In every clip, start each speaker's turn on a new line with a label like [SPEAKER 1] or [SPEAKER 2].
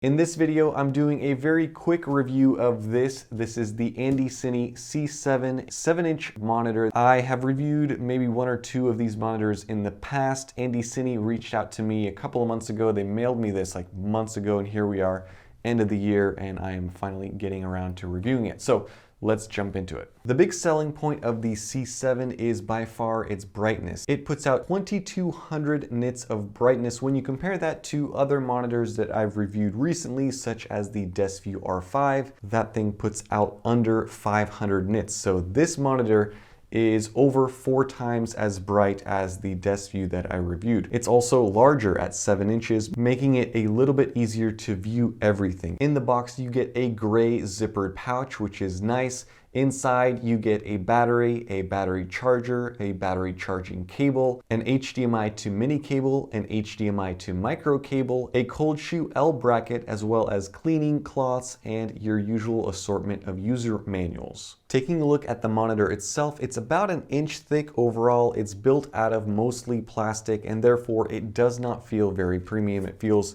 [SPEAKER 1] In this video, I'm doing a very quick review of this. This is the Andycine C7 7-inch monitor. I have reviewed maybe one or two of these monitors in the past. Andycine reached out to me a couple of months ago. They mailed me this like months ago, and here we are, end of the year, and I am finally getting around to reviewing it. So let's jump into it. The big selling point of the C7 is by far its brightness. It puts out 2200 nits of brightness when you compare that to other monitors that I've reviewed recently, such as the Desview R5. That thing puts out under 500 nits. So this monitor is over 4 times as bright as the Desview that I reviewed. It's also larger at 7 inches, making it a little bit easier to view everything. In the box, you get a gray zippered pouch, which is nice. Inside, you get a battery charger, a battery charging cable, an HDMI to mini cable, an HDMI to micro cable, a cold shoe L bracket, as well as cleaning cloths and your usual assortment of user manuals. Taking a look at the monitor itself, it's about an inch thick overall. It's built out of mostly plastic, and therefore it does not feel very premium. It feels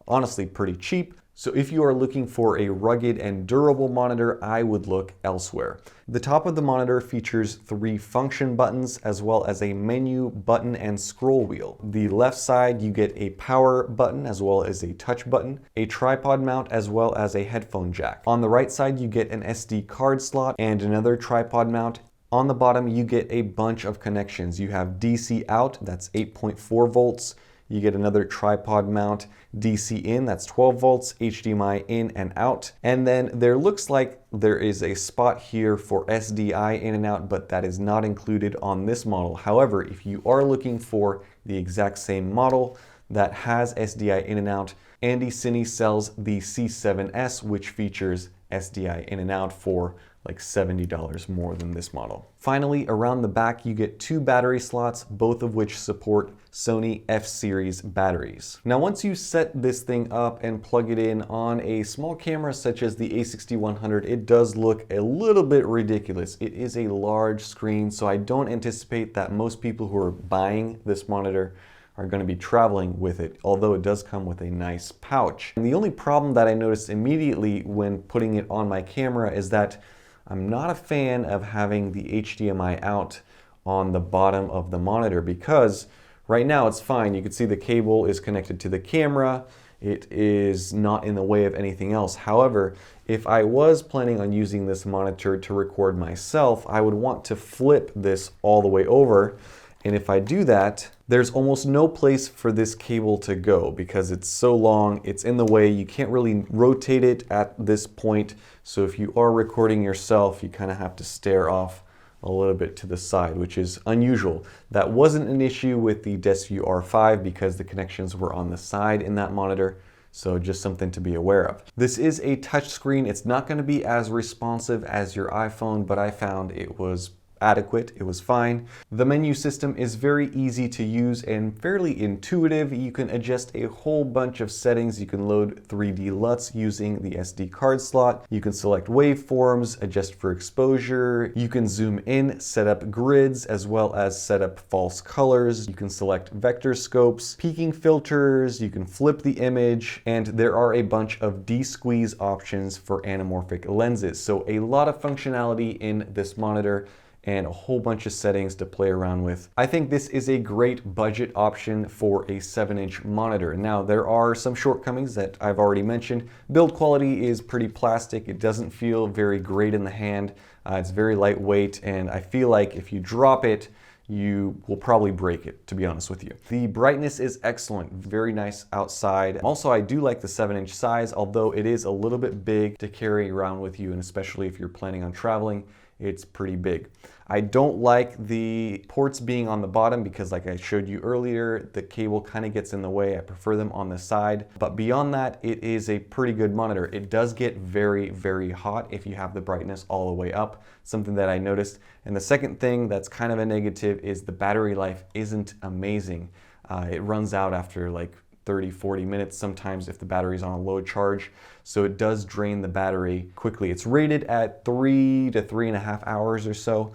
[SPEAKER 1] honestly pretty cheap. So if you are looking for a rugged and durable monitor, I would look elsewhere. The top of the monitor features 3 function buttons as well as a menu button and scroll wheel. The left side, you get a power button as well as a touch button, a tripod mount as well as a headphone jack. On the right side, you get an SD card slot and another tripod mount. On the bottom, you get a bunch of connections. You have DC out, that's 8.4 volts. You get another tripod mount, DC in, that's 12 volts, HDMI in and out. And then there looks like there is a spot here for SDI in and out, but that is not included on this model. However, if you are looking for the exact same model that has SDI in and out, Andycine sells the C7S, which features SDI in and out for like $70 more than this model. Finally, around the back, you get 2 battery slots, both of which support Sony F-series batteries. Now, once you set this thing up and plug it in on a small camera such as the A6100, it does look a little bit ridiculous. It is a large screen, so I don't anticipate that most people who are buying this monitor are going to be traveling with it, although it does come with a nice pouch. And the only problem that I noticed immediately when putting it on my camera is that I'm not a fan of having the HDMI out on the bottom of the monitor, because right now it's fine. You can see the cable is connected to the camera. It is not in the way of anything else. However, if I was planning on using this monitor to record myself, I would want to flip this all the way over. And if I do that, there's almost no place for this cable to go because it's so long, it's in the way, you can't really rotate it at this point. So if you are recording yourself, you kind of have to stare off a little bit to the side, which is unusual. That wasn't an issue with the Desview R5 because the connections were on the side in that monitor. So just something to be aware of. This is a touch screen. It's not going to be as responsive as your iPhone, but I found it was adequate. It was fine. The menu system is very easy to use and fairly intuitive. You can adjust a whole bunch of settings. You can load 3D LUTs using the SD card slot. You can select waveforms, adjust for exposure. You can zoom in, set up grids, as well as set up false colors. You can select vector scopes, peaking filters. You can flip the image, and there are a bunch of de-squeeze options for anamorphic lenses. So a lot of functionality in this monitor and a whole bunch of settings to play around with. I think this is a great budget option for a 7-inch monitor. Now, there are some shortcomings that I've already mentioned. Build quality is pretty plastic. It doesn't feel very great in the hand. It's very lightweight, and I feel like if you drop it, you will probably break it, to be honest with you. The brightness is excellent, very nice outside. Also, I do like the 7-inch size, although it is a little bit big to carry around with you, and especially if you're planning on traveling, it's pretty big. I don't like the ports being on the bottom because, like I showed you earlier, the cable kind of gets in the way. I prefer them on the side. But beyond that, it is a pretty good monitor. It does get very, very hot if you have the brightness all the way up, something that I noticed. And the second thing that's kind of a negative is the battery life isn't amazing. It runs out after like 30-40 minutes sometimes if the battery's on a low charge, so it does drain the battery quickly. It's rated at 3 to 3.5 hours or so,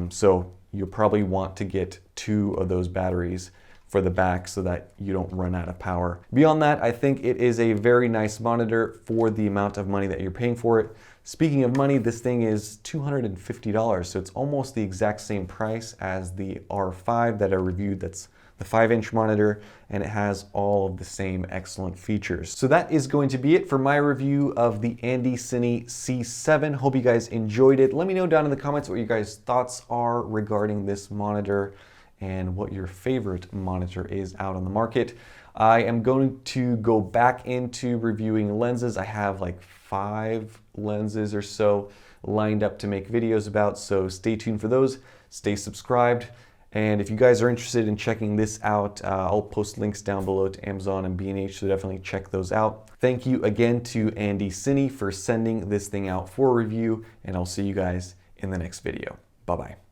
[SPEAKER 1] so you'll probably want to get 2 of those batteries for the back so that you don't run out of power. Beyond that, I think it is a very nice monitor for the amount of money that you're paying for it. Speaking of money, this thing is $250, so it's almost the exact same price as the R5 that I reviewed. That's the 5-inch monitor, and it has all of the same excellent features. So that is going to be it for my review of the Andycine C7. Hope you guys enjoyed it. Let me know down in the comments what your guys' thoughts are regarding this monitor and what your favorite monitor is out on the market. I am going to go back into reviewing lenses. I have like 5 lenses or so lined up to make videos about, so stay tuned for those. Stay subscribed. And if you guys are interested in checking this out, I'll post links down below to Amazon and B&H, so definitely check those out. Thank you again to Andycine for sending this thing out for review, and I'll see you guys in the next video. Bye-bye.